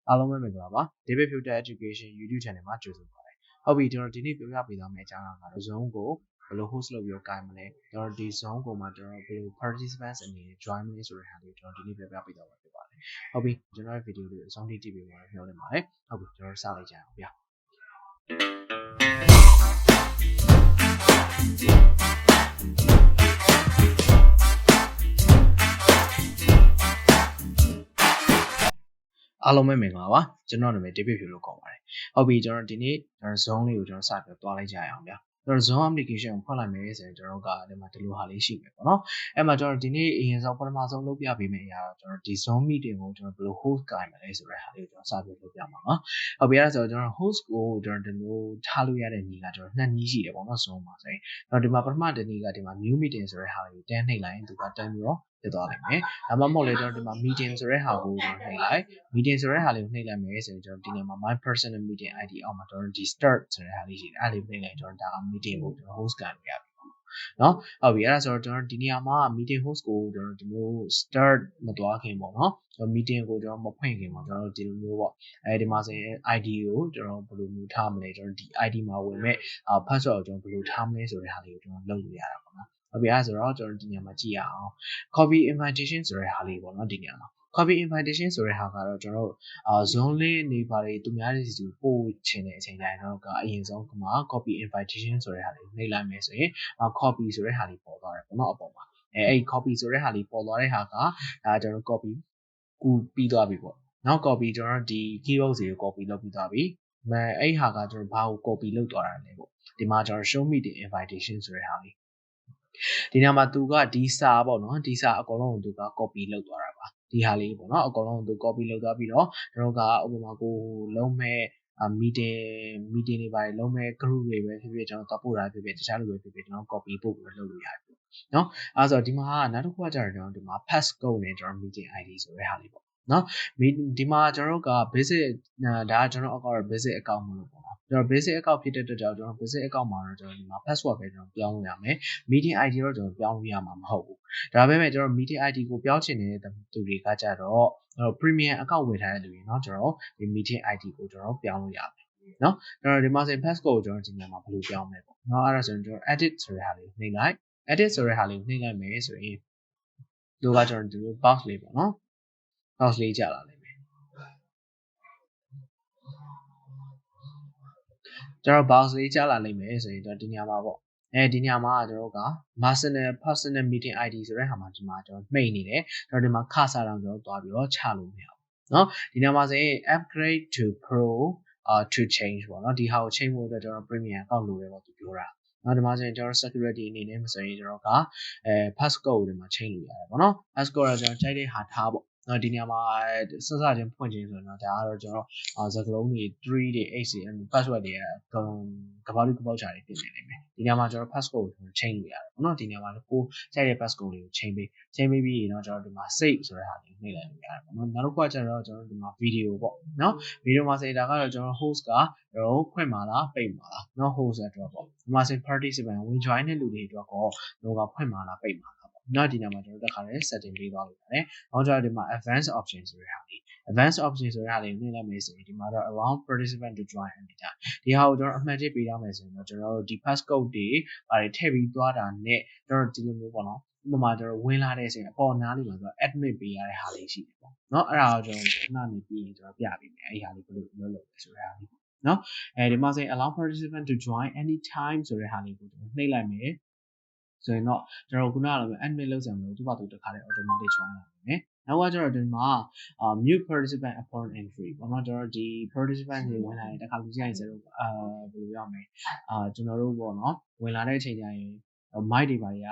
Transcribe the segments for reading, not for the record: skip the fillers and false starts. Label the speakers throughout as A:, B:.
A: အားလုံးပဲမင်္ဂလာပါ David Future Education YouTube Channel မှာကြိုဆိုပါရစေ။ဟုတ်ပြီကျွန်တော်ဒီနေ့ပြောပြပေးသွားမယ့်အကြောင်းအရာကတော့ Zoom ကိုဘယ်လို host လုပ်ပြီးတော့ကိုင်မလဲကျွန်တော်ဒီ Zoom ကိုမှကျွန်တော်ဘယ်လို participants အနေနဲ့ join မလဲဆိုတဲ့ဟာလေးကိုကျွန်တော်ဒီနေ့ပြောပြပေးသွားမှာဖြစ်ပါတယ်။ဟုတ်ပြီကျွန်တော်ရဲ့ video လေးကိုအဆုံးထိကြည့်ပေးပါလို့ပြောနေပါတယ်။ဟုတ်ပြီကျွန်တော်စလိုက်ကြအောင်ဗျာ။အားလုံးပဲမင်္ဂလာပါကျွန်တော်နာမည် David ဖြူလို့ခေါ်ပါတယ်ဟုတ်ပြီကျွန်တော်ဒီနေ့ကျွန်တော် Zoom လေးကိုကျွန်တော်စပြီးသွားလိုက်ကြရအောင်ဗျာကျွန်တော် Zoom application ကိုဖွင့်လိုက်မယ်ဆိုရင်ကျွန်တော်ကဒီမှာဒီလိုဟာလေးရှိမယ်ပေါ့နော်အဲ့မှာကျွန်တော်ဒီနေ့အရင်ဆုံးပထမဆုံးလုပ်ပြပေးမယ့်အရာတော့ကျွန်တော်ဒီ Zoom meeting ကိုကျွန်တော်ဘယ်လို host ကိုင်မလဲဆိုတဲ့ဟာလေးကိုကျွန်တော်စပြီးလုပ်ပြမှာပါဟုတ်ပြီအဲ့ဒါဆိုကျွန်တော် host ကိုကျွန်တော်ဒီလိုထားလို့ရတဲ့နည်းကကျွန်တော်နှစ်နည်းရှိတယ်ပေါ့နော် Zoom မှာဆိုရင်ကျွန်တော်ဒီမှာပထမတစ်နည်းကဒီမှာ new meeting ဆိုတဲ့ဟာလေးကိုတန်းနှိပ်လိုက်ရင်သူကတန်းပြီးတော့ဖြစ်သွားနိုင်မယ်ဒါမှမဟုတ်လေကျွန်တော်ဒီမှာ meeting ဆိုတဲ့ဟာကိုကျွန်တော်နှိပ်လိုက် meeting ဆိုတဲ့ဟာလေးကိုနှိပ်လိုက်မယ်ဆိုရင်ကျွန်တော်ဒီနေရာမှာ my personal meeting ID အောက်မှာကျွန်တော်ဒီ start ဆိုတဲ့ဟာလေးရှိတယ်အဲ့လေးနှိပ်လိုက်ကျွန်တော်ဒါက meeting ကိုကျွန်တော် host ကလုပ်ရပြီเนาะဟုတ်ပြီအဲ့ဒါဆိုတော့ကျွန်တော်ဒီနေရာမှာ meeting host ကိုကျွန်တော်ဒီလို start မသွားခင်ပေါ့เนาะကျွန်တော် meeting ကိုကျွန်တော်မဖွင့်ခင်ပေါ့ကျွန်တော်ဒီလိုမျိုးပေါ့အဲဒီမှာဆိုရင် ID ကိုကျွန်တော်ဘယ်လိုမျိုးထားမလဲကျွန်တော်ဒီ ID မှာဝင်မဲ့ password ကိုကျွန်တော်ဘယ်လိုထားမလဲဆိုတဲ့ဟာလေးကိုကျွန်တော်လုပ်လို့ရတာပေါ့နော်ဟုတ်ပြီအဲ့ဒါဆိုတော့ကျွန်တော်ဒီနေရာမှာကြည့်ရအောင် copy invitation ဆိုတဲ့ဟာလေးပေါ့နော်ဒီနေရာမှာ copy invitation ဆိုတဲ့ဟာကတော့ကျွန်တော်Zoom လေးနေပါတယ်သူများတွေစီပို့ချင်တဲ့အချိန်တိုင်းတော့ကအရင်ဆုံးကမှ copy invitation ဆိုတဲ့ဟာလေးနှိပ်လိုက်မယ်ဆိုရင်copy ဆိုတဲ့ဟာလေးပေါ်သွားတယ်ပေါ့နော်အပေါ်မှာအဲ့ copy ဆိုတဲ့ဟာလေးပေါ်သွားတဲ့ဟာကဒါကျွန်တော် copy ကူပြီးသွားပြီပေါ့နောက် copy ကျွန်တော်ဒီ keyword တွေကို copy လုပ်ပြီးသွားပြီအဲ့ဟာကကျွန်တော်ဘာကို copy လုပ်သွားတာလဲပေါ့ဒီမှာကျွန်တော် show me the invitation ဆိုတဲ့ဟာလေးဒီနေရာမှာသူကဒီစာပေါ့နော်ဒီစာအကုန်လုံးကိုသူက copy လုပ်သွားတာပါဒီဟာလေးပေါ့နော်အကုန်လုံးကိုသူ copy လုပ်သွားပြီးတော့ကျွန်တော်ကဥပမာကိုလုံးမဲ့meeting တွေပါတယ်လုံးမဲ့ group တွေပဲဖြစ်ဖြစ်ကျွန်တော်ပို့တာဖြစ်ဖြစ်တခြားလူတွေဖြစ်ဖြစ်ကျွန်တော် copy ပို့ပြီးလုပ်လို့ရတယ်เนาะအဲဆိုတော့ဒီမှာနောက်တစ်ခုကကျတော့ကျွန်တော်ဒီမှာ passcode နဲ့ကျွန်တော် meeting ID ဆိုတဲ့ဟာလေးပေါ့เนาะဒီမှာကျွန်တော်တို့က basic ဒါကကျွန်တော်account basic account မလို့ပေါ့နော်ကျွန်တော် basic account ဖြစ်တဲ့အတွက်ကြောင့်ကျွန်တော် basic account မှာတော့ကျွန်တော်ဒီမှာ password ပဲကျွန်တော်ပြောင်းလို့ရမယ် meeting ID တော့ကျွန်တော်ပြောင်းလို့ရမှာမဟုတ်ဘူးဒါပေမဲ့ကျွန်တော် meeting ID ကိုပြောင်းချင်တဲ့သူတွေကကြတော့premium account ဝင်ထားတဲ့လူတွေเนาะကျွန်တော်ဒီ meeting ID ကိုကျွန်တော်ပြောင်းလို့ရမယ်เนาะကျွန်တော်ဒီမှာဆိုရင် passcode ကိုကျွန်တော်ဒီနေရာမှာဘယ်လိုပြောင်းမလဲပေါ့เนาะအဲ့ဒါဆိုရင်ကျွန်တော် edit ဆိုတဲ့ဟာလေးနှိပ်လိုက် edit ဆိုတဲ့ဟာလေးနှိပ်လိုက်မယ်ဆိုရင်သူကကျွန်တော်ဒီလို box လေးပေါ့เนาะ box လေးကြာလာလိမ့်မယ်ကျွန်တော် box လေးကြာလာလိမ့်မယ်ဆိုရင်ကျွန်တော်ဒီနေရာမှာပေါ့ဒီနေရာမှာကျွန်တော်က personal meeting ID ဆိုတဲ့ဟာမှာဒီမှာကျွန်တော်မှိတ်နေတယ်ကျွန်တော်ဒီမှာခါစားတောင်ကျွန်တော်သွားပြီးတော့ချလို့မရဘူးเนาะဒီနေရာမှာဆိုရင် upgrade to pro to change ပေါ့เนาะဒီဟာကို change ဖို့အတွက်ကျွန်တော် premium account လိုတယ်ပေါ့သူပြောတာနောက်ဒီမှာဆိုရင်ကျွန်တော် security အနေနဲ့မဆိုရင်ကျွန်တော်ကpasscode ကိုဒီမှာ change လုပ်ရတယ်ပေါ့เนาะ passcode ကကျွန်တော်ကြိုက်တဲ့ဟာထားပေါ့နော်ဒီနေရာမှာစစချင်းဖွင့်ခြင်းဆိုတော့ဒါကတော့ကျွန်တော်စကလုံးတွေ3တွေ8တွေ password တွေကကပောက်လေးကပောက်ချာတွေဖြစ်နေလိမ့်မယ်ဒီနေရာမှာကျွန်တော် passcode ကို change လုပ်ရတယ်ပေါ့နော်ဒီနေရာမှာကိုကြိုက်တဲ့ passcode လေးကို change ပေးပြီးရင်တော့ကျွန်တော်ဒီမှာ save ဆိုတဲ့ဟာလေးနှိပ်လိုက်လို့ရတယ်ပေါ့နော်နောက်တစ်ခုကကျတော့ကျွန်တော်ဒီမှာ video ပေါ့နော် video မှာဆိုရင်ဒါကတော့ကျွန်တော် host ကကျွန်တော်ဖွင့်မှာလားပိတ်မှာလားနော် host အတွက်ပေါ့ဒီမှာဆိုရင် participant ဝင် join တဲ့လူတွေအတွက်ကောတော့ကဖွင့်မှာလားပိတ်မှာလားနောက်ဒီနေရာမှာကျွန်တော်တက်ခါလေး setting ပေးသွားလို့ရတယ်။နောက်ကျတော့ဒီမှာ advanced option ဆိုတဲ့ဟာလေး advanced option ဆိုတဲ့ဟာလေးကိုနှိပ်လိုက်မယ်ဆိုရင်ဒီမှာတော့ allow participant to join anytime ဒီဟာကိုကျွန်တော်အမှန်တည်းပေးရမယ်ဆိုရင်တော့ကျွန်တော်တို့ဒီ passcode တွေထည့်ပြီးသွားတာနဲ့ကျွန်တော်ဒီလိုမျိုးပေါ့နော်ဥပမာကျွန်တော်ဝင်လာတဲ့ဆိုရင်အပေါ်နားလေးမှာဆိုတော့ admit ပေးရတဲ့ဟာလေးရှိတယ်ပေါ့။နော်အဲ့ဒါကိုကျွန်တော်ခဏနေပြီးရင်ကျွန်တော်ပြပေးမယ်အဲ့ဒီဟာလေးဘယ်လိုလုပ်လဲဆိုတဲ့ဟာလေးပေါ့။နော်ဒီမှာဆိုရင် allow participant to join anytime ဆိုတဲ့ဟာလေးကိုကျွန်တော်နှိပ်လိုက်မယ်ဆိုရင်တော့ကျွန်တော်ခုနကလို admin လုပ်စရာမလိုသူ့ဘာသူတခါတည်း automatic join လာပါမယ်။နောက်ကကျတော့ဒီမှာmute participant upon entry ပေါ့နော်ကျွန်တော်ဒီ participant တွေဝင်လာရင်တခါလူကြိုင်စတော့ဘယ်လိုပြောမလဲကျွန်တော်တို့ပေါ့နော်ဝင်လာတဲ့အချိန်ကျရင် mic တွေပါတွေက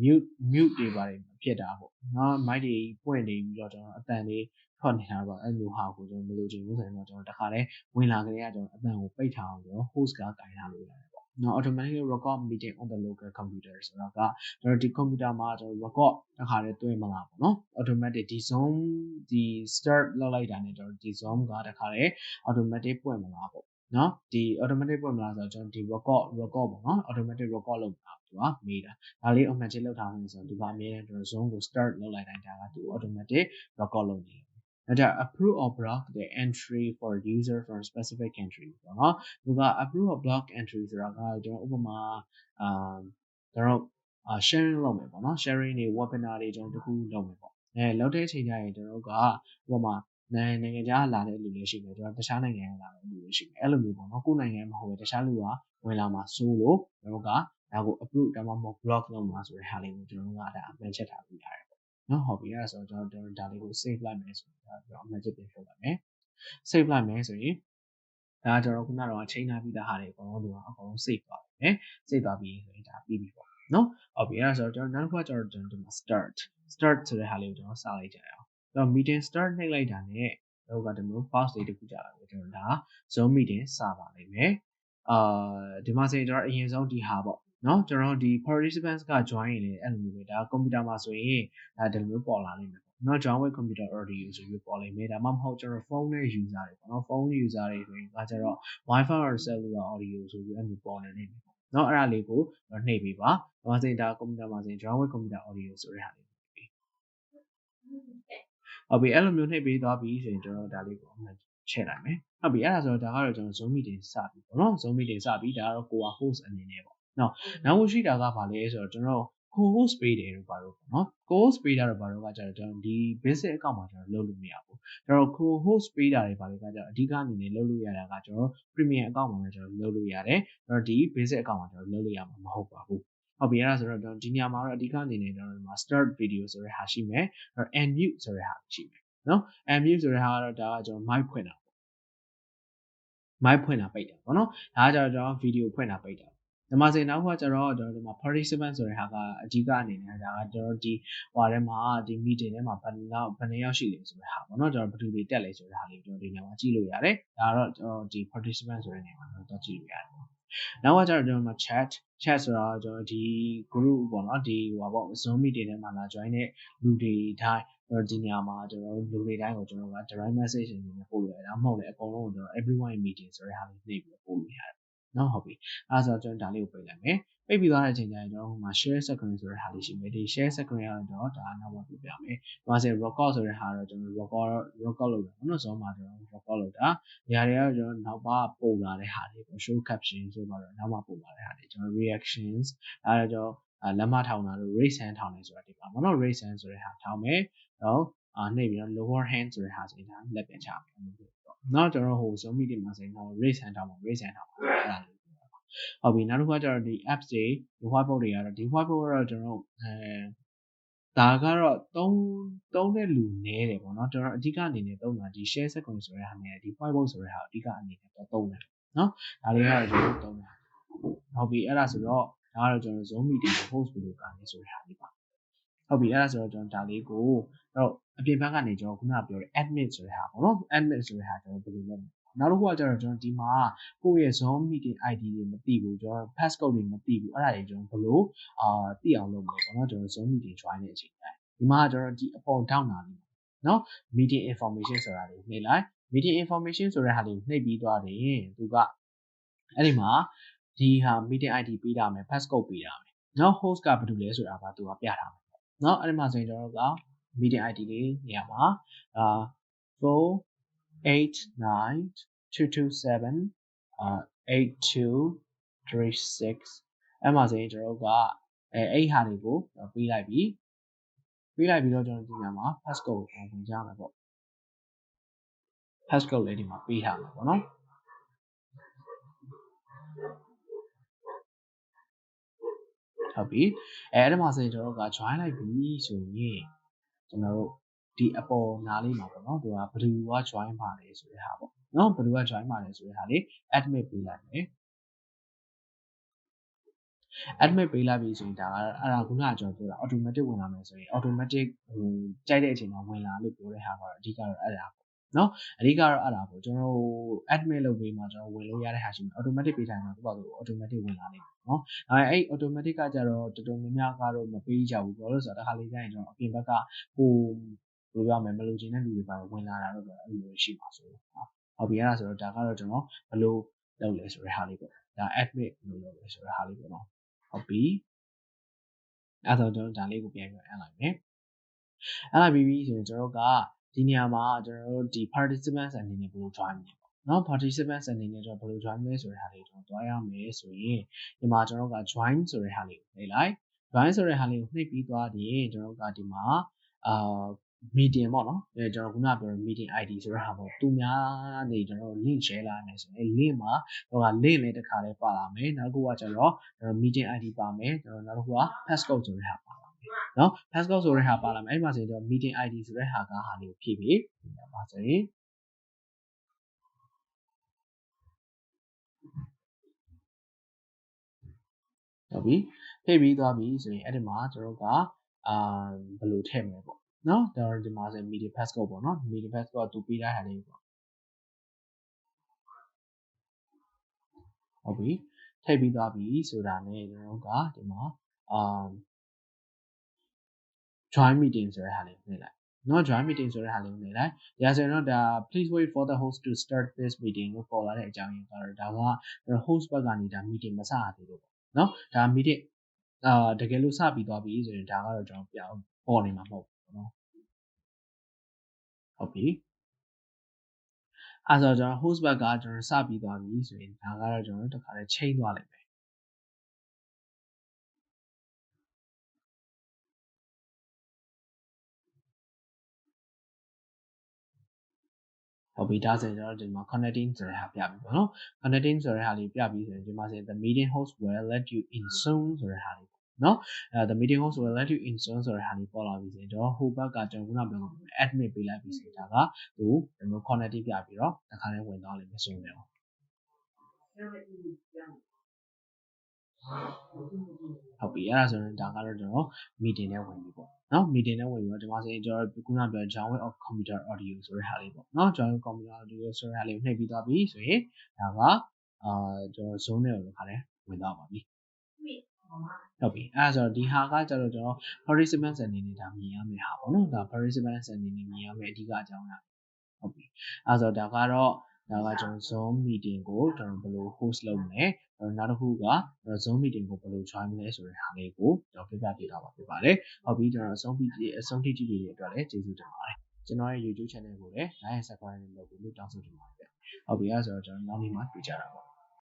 A: mute တွေပါတယ်ဖြစ်တာပေါ့နော် mic တွေပွင့်နေပြီးတော့ကျွန်တော်အတန်လေးထွက်နေတာပေါ့အဲ့လိုဟာကိုကျွန်တော်မလိုချင်ဘူးဆိုရင်တော့ကျွန်တော်တခါတည်းဝင်လာကြတဲ့ကျွန်တော်အတန်ကိုပိတ်ထားအောင်ကျွန်တော် host ကကင်ထားလို့ရတယ်ပေါ့နော် automatically record meeting on the local computer ဆိုတော့ကကျွန်တော်ဒီ computer မှာကျွန်တော် record တခါတည်းတွင်းမလားပေါ့နော် automatic ဒီ Zoom ဒီ start လောက်လိုက်တာနဲ့ကျွန်တော်ဒီ Zoom ကတခါတည်း automatic ပွင့်မလားပေါ့နော်ဒီ automatic ပွင့်မလားဆိုတော့ကျွန်တော်ဒီ record ပေါ့နော် automatic record လုပ်တာသူကမေးတာဒါလေး automatic လုပ်ထားလို့ဆိုတော့ဒီကအမြဲတမ်းကျွန်တော် Zoom ကို start လုပ်လိုက်တိုင်းဒါကသူ automatic record လုပ်နေတယ် approve or block the entry for user for specific country ပေါ့နော်သူက approve or block entry ဆိုတာကကျွန်တော်ဥပမာကျွန်တော်sharing လုပ်မယ်ပေါ့နော် sharing တွေ webinar တွေကျွန်တော်တခုလုပ်မယ်ပေါ့လောက်တဲ့အချိန်ကျရင်ကျွန်တော်ကဥပမာနိုင်ငံခြားလာတဲ့လူတွေရှိတယ်ကျွန်တော်တခြားနိုင်ငံကလာတဲ့လူတွေရှိတယ်အဲ့လိုမျိုးပေါ့နော်ကိုယ်နိုင်ငံမဟုတ်ဘူးတခြားလူကဝင်လာမှာစိုးလို့ကျွန်တော်ကဒါကို approve ဒါမှမဟုတ် block လုပ်မှာဆိုတဲ့ဟာလေးကိုကျွန်တော်ကဒါအမှန်ချက်ထားပြီးရတယ်ပေါ့နော်ဟုတ်ပြီအဲ့ဒါဆိုတော့ကျွန်တော်ဒါလေးကို save လိုက်မယ်ဆိုတော့ကျွန်တော်အမှန်ချက်ပြင်ထုတ်လိုက်မယ် save လိုက်မယ်ဆိုရင်ဒါကျွန်တော်ခုနကတော့ချိန်ထားပြီးသားဟာတွေအကုန်လုံးအကုန်လုံး save သွားပြီ။ save သွားပြီးဆိုရင်ဒါပြီးပြီပေါ့နော်။ဟုတ်ပြီအဲ့ဒါဆိုတော့ကျွန်တော်နောက်တစ်ခါကျွန်တော်ဒီမှာ start ဆိုတဲ့ဟာလေးကိုကျွန်တော်စလိုက်ကြရအောင်။တော့ meeting start နှိပ်လိုက်တာနဲ့တော့ကဒီမျိုး pause လေးတစ်ခုကြာလာပြီကျွန်တော်ဒါ Zoom meeting စပါလိမ့်မယ်။ဒီမှာဆိုရင်ကျွန်တော်အရင်ဆုံးဒီဟာပေါ့နော်ကျွန်တော်ဒီ participants က join ရင်လည်းအဲ့လိုမျိုးပဲဒါ computer မှာဆိုရင်ဒါဒီလိုမျိုးပေါ်လာလိမ့်မယ်။နော် join with computer audio ဆိုပြီးပေါ်လိမ့်မယ်ဒါမှမဟုတ်ကျွန်တော် phone နဲ့ user တွေပေါ့နော် phone user တွေဆိုရင်ဒါကျတော့ Wi-Fi or cellular audio ဆိုပြီးအဲ့လိုပေါ်နေနေပေါ့နော်အဲ့ဒါလေးကိုနှိပ်ပေးပါဒါမှဆိုရင်ဒါ computer မှာဆိုရင် join with computer audio ဆိုတဲ့ဟာလေးနှိပ်ပေးဟုတ်ပြီအဲ့လိုမျိုးနှိပ်ပေးသွားပြီဆိုရင်ကျွန်တော်ဒါလေးကိုအမှန်ချဲ့လိုက်မယ်ဟုတ်ပြီအဲ့ဒါဆိုတော့ဒါကတော့ကျွန်တော် Zoom meeting စပြီပေါ့နော် Zoom meeting စပြီဒါကတော့ကိုက host အနေနဲ့ပေါ့နော်နောက်ရှိတာကဘာလဲဆိုတော့ကျွန်တော် co-host ပေးတယ်လို့ပါတော့ပေါ့နော် co-host ပေးတာတော့ဘာလို့ကကျတော့ကျွန်တော်ဒီ basic account မှာကျွန်တော်လုပ်လို့မရဘူးကျွန်တော် co-host ပေးတာတွေဘာလို့ကကျတော့အဓိကအနေနဲ့လုပ်လို့ရတာကကျွန်တော် premium account မှာကျွန်တော်လုပ်လို့ရတယ်ကျွန်တော်ဒီ basic account မှာကျွန်တော်လုပ်လို့ရမှာမဟုတ်ပါဘူးဟုတ်ပြီအဲ့ဒါဆိုတော့ဒီနေရာမှာတော့အဓိကအနေနဲ့ကျွန်တော်ဒီမှာ start video ဆိုတဲ့ဟာရှိမယ် and mute ဆိုတဲ့ဟာရှိမယ်နော် and mute ဆိုတဲ့ဟာကတော့ဒါကကျွန်တော် mic ဖွင့်တာမိုက်ဖွင့်တာပိတ်တာပေါ့နော်ဒါကကျတော့ကျွန်တော်ဗီဒီယိုဖွင့်တာပိတ်တာဒီမှာဆိုရင်နောက်ကကျတော့ကျွန်တော်ဒီမှာ participant ဆိုတဲ့ဟာကအဓိကအနေနဲ့ဒါကကျွန်တော်ဒီဟိုထဲမှာဒီ meeting ထဲမှာဘယ်နှယောက်ရှိလဲဆိုတဲ့ဟာပေါ့နော်ကျွန်တော်ဘယ်သူတွေတက်လဲဆိုတဲ့ဟာလေးကျွန်တော်ဒီနေရာမှာကြည့်လို့ရတယ်ဒါကတော့ကျွန်တော်ဒီ participant ဆိုတဲ့နေရာမှာကျွန်တော်ကြည့်လို့ရတယ်နောက်ကကျတော့ကျွန်တော်မှာ chat ဆိုတော့ကျွန်တော်ဒီ group ပေါ့နော်ဒီဟိုပေါ့ Zoom meeting ထဲမှာလာ join တဲ့လူတွေတိုင်းဒီနေရာမှာကျွန်တော်လူတွေတိုင်းကိုကျွန်တော်က direct message အနေနဲ့ပို့လို့ရတယ်ဒါမှမဟုတ်လည်းအကုန်လုံးကိုကျွန်တော် everyone meeting ဆိုတဲ့ဟာလေးနှိပ်ပြီးပို့လို့ရတယ်နော်ဟုတ်ပြီအဲဒါဆိုတော့ကျွန်တော်ဒါလေးကိုပိတ်လိုက်မယ်ပိတ်ပြီးသွားတဲ့အချိန်ကျရင်ကျွန်တော်ဟိုမှာ share screen ဆိုတဲ့ဟာလေးရှိမယ်ဒီ share screen ကတော့ဒါနောက်မှပြပြမယ်ဒီမှာဆို record ဆိုတဲ့ဟာတော့ကျွန်တော် record လုပ်တာနော်ဆိုတော့မှကျွန်တော် record လုပ်တာဒီဟာတွေကတော့ကျွန်တော်နောက်မှပို့လာတဲ့ဟာတွေပေါ့ show caption ဆိုတော့နောက်မှပို့လာတဲ့ဟာတွေကျွန်တော် reactions အဲဒါကျွန်တော်လက်မထောင်တာလို့ raise hand ထောင်နေဆိုတာဒီပါပေါ့နော် raise hand ဆိုတဲ့ဟာထောင်မယ်တော့နှိပ်ပြီးတော့ lower hand ဆိုတဲ့ဟာဆိုရင်ဒါလက်ပြန်ချမယ်နော်ကျွန်တော်ဟို Zoom meeting မှာဆိုရင်တော့ raise hand ထောင်ပါ raise hand ထောင်ပါအဲ့ဒါလေးဟုတ်ပြီနောက်တစ်ခါကျတော့ဒီ apps တွေဒီ whiteboard တွေကတော့ဒီ whiteboard ကတော့ကျွန်တော်ဒါကတော့သုံးတဲ့လူနည်းတယ်ပေါ့နော်ကျွန်တော်အဓိကအနေနဲ့သုံးတာဒီ share screen ဆိုတဲ့ဟာနဲ့ဒီ whiteboard ဆိုတဲ့ဟာအဓိကအနေနဲ့သုံးတယ်နော်ဒါလေးကတော့ကျွန်တော်သုံးတာဟုတ်ပြီအဲ့ဒါဆိုတော့ဒါကတော့ကျွန်တော် Zoom meeting host ဘယ်လိုကနေဆိုတဲ့ဟာလေးပါဟုတ်ပြီအဲ့ဒါဆိုတော့ကျွန်တော်ဒါလေးကိုတော့အပြင်ဘက်ကနေကျွန်တော်ခုနကပြောတဲ့ admin ဆိုတဲ့ဟာပေါ့နော် admin ဆိုတဲ့ဟာကျွန်တော်ဘယ်လိုလုပ်မလဲနောက်တစ်ခုကကျတော့ကျွန်တော်ဒီမှာကိုယ့်ရဲ့ Zoom meeting ID တွေမသိဘူးကျွန်တော် passcode တွေမသိဘူးအဲ့ဒါတွေကျွန်တော်ဘယ်လိုသိအောင်လုပ်မလဲပေါ့နော်ကျွန်တော် Zoom meeting join တဲ့အချိန်တိုင်းဒီမှာကျွန်တော်ဒီအပေါ်ထောက်နာလေးနော် meeting information ဆိုတာလေးနှိပ်လိုက် meeting information ဆိုတဲ့ဟာလေးကိုနှိပ်ပြီးသွားတယ်သူကအဲ့ဒီမှာဒီဟာ meeting ID ပေးတာမယ် passcode ပေးတာမယ်နော် host ကဘာလုပ်လဲဆိုတာကသူကပြထားမယ်နော်အဲ့ဒီမှာဆိုရင်ကျွန်တော်တို့က meeting ID လေးနေရာမှာ4892227 8236အဲ့မှာဆိုရင်ကျွန်တော်တို့ကအဲ့ဟာတွေကိုပေးလိုက်ပြီးတော့ကျွန်တော်ဒီနေရာမှာ passcode ကိုဝင်ကြမယ်ပေါ့ passcode လေးဒီမှာပေးထားမှာပေါ့နော်ဟုတ်ပြီအဲ့ဒီမှာဆိုရင်ကျွန်တော်တို့က join လိုက်ပြီဆိုရင်ကျွန်တော်တို့ဒီအပေါ်နားလေးမှာပေါ့နော်သူကဘယ်သူက join ပါလဲဆိုတဲ့ဟာပေါ့နော်ဘယ်သူက join ပါလဲဆိုတဲ့ဟာလေး admit ပေးလိုက်မယ် admit ပေးလိုက်ပြီဆိုရင်ဒါကအဲ့ဒါခုနကကျွန်တော်ပြောတာ automatic ဝင်လာမယ်ဆိုရင် automatic ဟိုကြိုက်တဲ့အချိန်မှာဝင်လာလို့ပြောတဲ့ဟာကတော့အဓိကတော့အဲ့ဒါပေါ့နော်အဓိကတော့အဲ့ဒါပေါ့ကျွန်တော် admit လုပ်ပြီးမှကျွန်တော်ဝင်လို့ရတဲ့ဟာရှိမယ် automatic ပေးတိုင်းမှာသူ့ဘာလို့ automatic ဝင်လာလိမ့်မယ်နော်အဲ့ automatic ကကြတော့တော်တော်များများကတော့မပေးကြဘူးဘာလို့ဆိုတော့တစ်ခါလေးကျရင်ကျွန်တော်အပြင်ဘက်ကဟိုဘယ်လိုပြောမလဲမလိုချင်တဲ့လူတွေပါဝင်လာတာတော့အဲ့လိုရှိပါဆိုတော့ဟုတ်ပြီအဲ့ဒါဆိုတော့ဒါကတော့ကျွန်တော်ဘယ်လိုလုပ်လဲဆိုတဲ့ဟာလေးပေါ့ဒါ admit ဘယ်လိုလုပ်လဲဆိုတဲ့ဟာလေးပေါ့နော်ဟုတ်ပြီအဲ့တော့ကျွန်တော်ဒါလေးကိုပြန်ပြီးအန်လိုက်မယ်အန်လိုက်ပြီးဆိုရင်ကျွန်တော်က ဒီနေရာမှာကျွန်တော်တို့ဒီ participants အနေနဲ့ဘယ်လို join မလဲပေါ့နော် participants အနေနဲ့ကျွန်တော်ဘယ်လို join မလဲဆိုတဲ့ဟာလေးကျွန်တော်တွားရမယ်ဆိုရင်ဒီမှာကျွန်တော်က join ဆိုတဲ့ဟာလေးကိုနှိပ်လိုက် join ဆိုတဲ့ဟာလေးကိုနှိပ်ပြီးသွားရင်ကျွန်တော်တို့ကဒီမှာmeeting ပေါ့နော်ကျွန်တော်ခုနပြောတဲ့ meeting ID ဆိုတဲ့ဟာပေါ့သူများနေကျွန်တော် link share လာမယ်ဆိုရင် link မှာတော့ link လေးတစ်ခါလေးပါလာမယ်နောက်တစ်ခုကကျွန်တော် meeting ID ပါမယ်ကျွန်တော်နောက်တစ်ခုက passcode ဆိုတဲ့ဟာပါလာမယ်เนาะ passcode ဆိုတဲ့ဟာပါလာမယ်အဲ့မှာဆိုရင်ကျွန်တော် meeting ID ဆိုတဲ့ဟာကဟာလေးကိုဖြည့်ပြီးပါဆိုရင်ဟုတ်ပြီဖြည့်ပြီးသွားပြီဆိုရင်အဲ့ဒီမှာကျွန်တော်ကဘယ်လိုထည့်မလဲပေါ့เนาะဒီမှာဆိုရင် meeting passcode ပေါ့เนาะ meeting passcode ကသူပေးထားတာလေးပေါ့ဟုတ်ပြီထည့်ပြီးသွားပြီဆိုတာနဲ့ကျွန်တော်ကဒီမှာjoin meeting ဆိုတဲ့ဟာလေးနှိပ်လိုက်เนาะ join meeting ဆိုတဲ့ဟာလေးနှိပ်လိုက်ဒါဆိုရင်တော့ဒါ please wait for the host to start this meeting လို့ပေါ်လာတဲ့အကြောင်းရင်းကတော့ဒါက host ဘက်ကနေဒါ meeting မစရသေးလို့ပေါ့เนาะဒါ meeting တကယ်လို့စပြီးသွားပြီဆိုရင်ဒါကတော့ကျွန်တော်ပေါ်နေမှာမဟုတ်ဘူးเนาะဟုတ်ပြီအဲ့ဆိုကျွန်တော် host ဘက်ကကျွန်တော်စပြီးသွားပြီဆိုရင်ဒါကတော့ကျွန်တော်တို့တစ်ခါလေးချိန်သွားလိုက်မယ်ဟုတ်ပြီဒါဆိုရင်ကျွန်တော်ဒီမှာ connecting ဆိုတဲ့ဟာပြပြီပေါ့နော် connecting ဆိုတဲ့ဟာလေးပြပြီဆိုရင်ဒီမှာဆိုရင် the meeting host will let you in soon ဆိုတဲ့ဟာလေးပေါ့နော်the meeting host will let you in soon ဆိုတဲ့ဟာလေးပေါ်လာပြီဆိုရင်ကျွန်တော်ဟိုဘက်ကကျွန်တော်ခုနပြောလို့ admit ပေးလိုက်ပြီဆိုရင်ဒါကသူကျွန်တော် connecting ပြပြီးတော့တစ်ခါလေးဝင်သွားလိမ့်မယ်ဆိုရင်ဟုတ်ပြီအဲ့ဒါဆိုရင်ဒါကတော့ကျွန်တော် meeting နဲ့ဝင်ပြီပေါ့နော် meeting နဲ့ဝင်ပြီးတော့ဒီမှာဆိုရင်ကျွန်တော်ခုနပြော join of computer audio ဆိုတဲ့ဟာလေးပေါ့နော် join computer audio ဆိုတဲ့ဟာလေးကိုနှိပ်ပြီးသွားပြီဆိုရင်ဒါကကျွန်တော် zone နဲ့ကိုခါလဲဝင်သွားပါပြီဟုတ်ပြီအဲ့ဒါဆိုတော့ဒီဟာကကျတော့ကျွန်တော် participants အနေနဲ့ဒါမြင်ရမယ့်ဟာပေါ့နော်ဒါ participants အနေနဲ့မြင်ရမယ့်အဓိကအကြောင်းအရာဟုတ်ပြီအဲ့ဆိုတော့ဒါကကျွန်တော် Zoom meeting ကိုကျွန်တော်ဘယ်လို host လုပ်မလဲနောက်တစ်ခုက Zoom meeting ကိုဘယ်လို join မလဲဆိုတဲ့ဟာလေးကိုကျွန်တော်ပြပြပေးထားပါဖြစ်ပါတယ်ဟုတ်ပြီကျွန်တော်အဆုံးထိကြည့်ပေးတဲ့အတွက်လည်းကျေးဇူးတင်ပါတယ်ကျွန်တော်ရဲ့ YouTube channel ကိုလည်း like and subscribe လုပ်ဖို့တောင်းဆိုချင်ပါတယ်ဟုတ်ပြီအဲ့ဆိုတော့ကျွန်တော်နောက်နေ့မှတွေ့ကြတာပါ